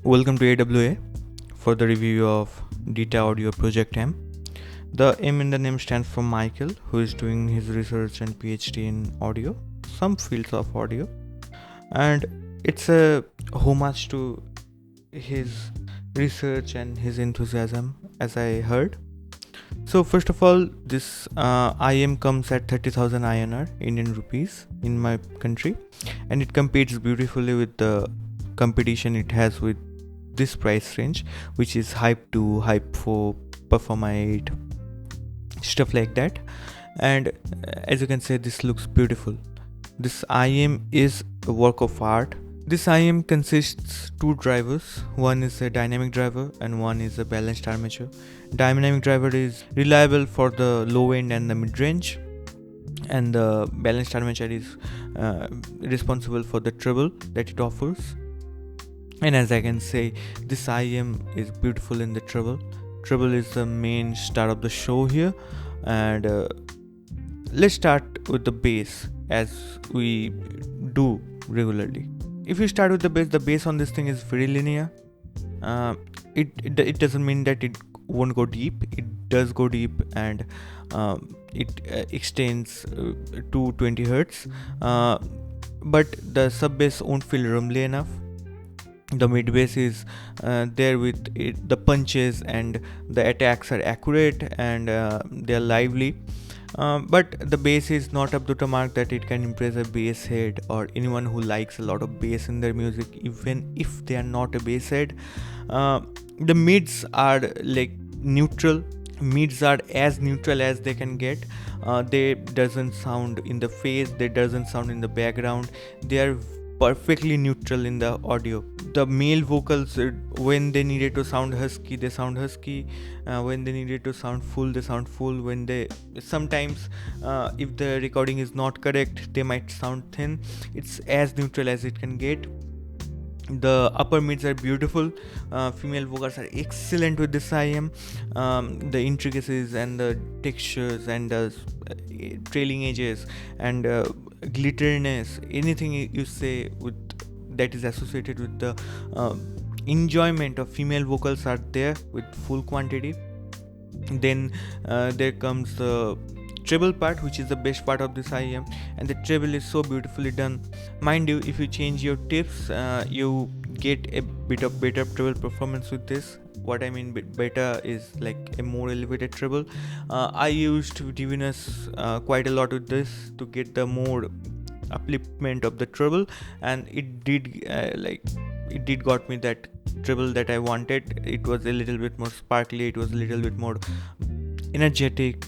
Welcome to AWA for the review of Dita Project M. The M in the name stands for Michael, who is doing his research and PhD in audio, some fields of audio, and it's a homage to his research and his enthusiasm, as I heard. So first of all, this IM comes at 30,000 INR, Indian rupees, in my country, and it competes beautifully with the competition it has with this price range, which is Hype 2, Hype 4, Performa 8, stuff like that. And as you can see, this looks beautiful. This IM is a work of art. This IM consists two drivers. One is a dynamic driver and one is a balanced armature. Dynamic driver is reliable for the low end and the mid-range, and the balanced armature is responsible for the treble that it offers. And as I can say, this IM is beautiful in the treble. Treble is the main star of the show here. And let's start with the bass, as we do regularly. If you start with the bass on this thing is very linear. It doesn't mean that it won't go deep. It does go deep, and it extends to 20 hertz. But the sub bass won't feel rumbly enough. The mid bass is there with it, the punches and the attacks are accurate and they are lively. But the bass is not up to the mark that it can impress a bass head or anyone who likes a lot of bass in their music, even if they are not a bass head. The mids are like neutral. Mids are as neutral as they can get. They doesn't sound in the face, they doesn't sound in the background. They are perfectly neutral in the audio. The male vocals, when they needed to sound husky, they sound husky. When they needed to sound full, they sound full. When they sometimes, if the recording is not correct, they might sound thin. It's as neutral as it can get. The upper mids are beautiful. Female vocals are excellent with this IM. The intricacies and the textures and the trailing edges and glitteriness, anything you say with that is associated with the enjoyment of female vocals are there with full quantity. Then there comes the treble part, which is the best part of this IM, and the treble is so beautifully done. Mind you, if you change your tips, you get a bit of better treble performance with this. What I mean better is like a more elevated treble. I used Divinus quite a lot with this to get the more upliftment of the treble, and it did got me that treble that I wanted. It was a little bit more sparkly, it was a little bit more energetic.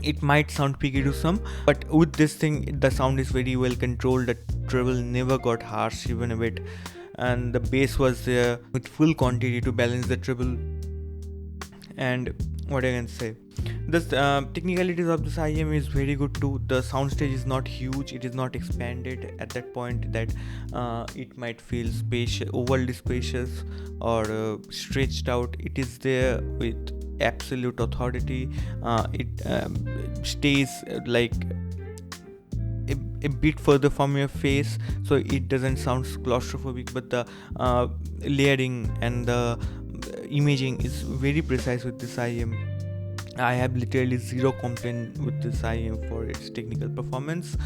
It might sound peaky to some, but with this thing the sound is very well controlled. The treble never got harsh even a bit, and the bass was there with full quantity to balance the treble. And what I can say, the technicalities of this IM is very good too. The soundstage is not huge, it is not expanded at that point that it might feel spacious, overly spacious or stretched out. It is there with absolute authority. It stays like a bit further from your face, so it doesn't sound claustrophobic, but the layering and the imaging is very precise with this IM. I have literally zero complaint with this IM for its technical performance.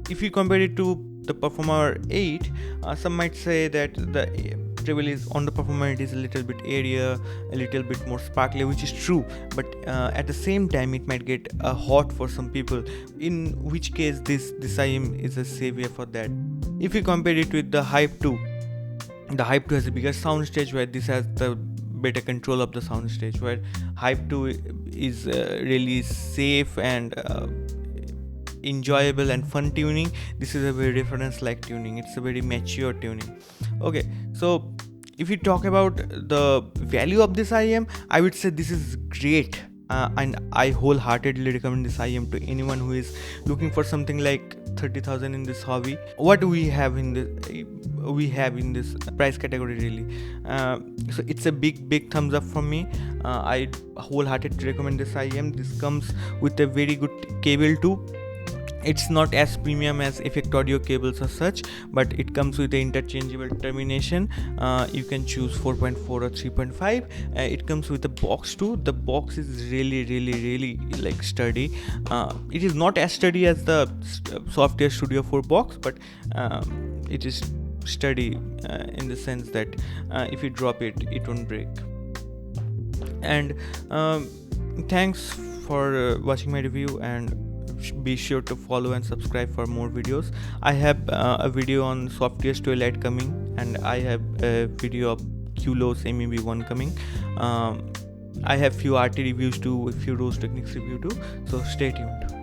If you compare it to the Performer 8, some might say that the treble is on the Performer 8 is a little bit airier, a little bit more sparkly, which is true, but at the same time it might get hot for some people, in which case this IM is a savior for that. If you compare it with the Hype 2, the Hype 2 has a bigger soundstage, where this has the better control of the soundstage, where Hype 2 is really safe and enjoyable and fun tuning. This is a very reference like tuning, it's a very mature tuning. Okay, so if you talk about the value of this IM, I would say this is great, and I wholeheartedly recommend this IM to anyone who is looking for something like 30,000 in this hobby. What we have in this price category really, so it's a big thumbs up from me. I wholeheartedly recommend this IM. This comes with a very good cable too. it's not as premium as effect audio cables as such, but it comes with the interchangeable termination. You can choose 4.4 or 3.5. It comes with a box too. The box is really like sturdy. It is not as sturdy as the Software Studio 4 box, but it is sturdy in the sense that if you drop it, it won't break. And thanks for watching my review, and be sure to follow and subscribe for more videos. I have a video on Software Studio Lite coming, and I have a video of qobuz MEB1 coming. I have few RT reviews too, a few Rose Techniques review too, so stay tuned.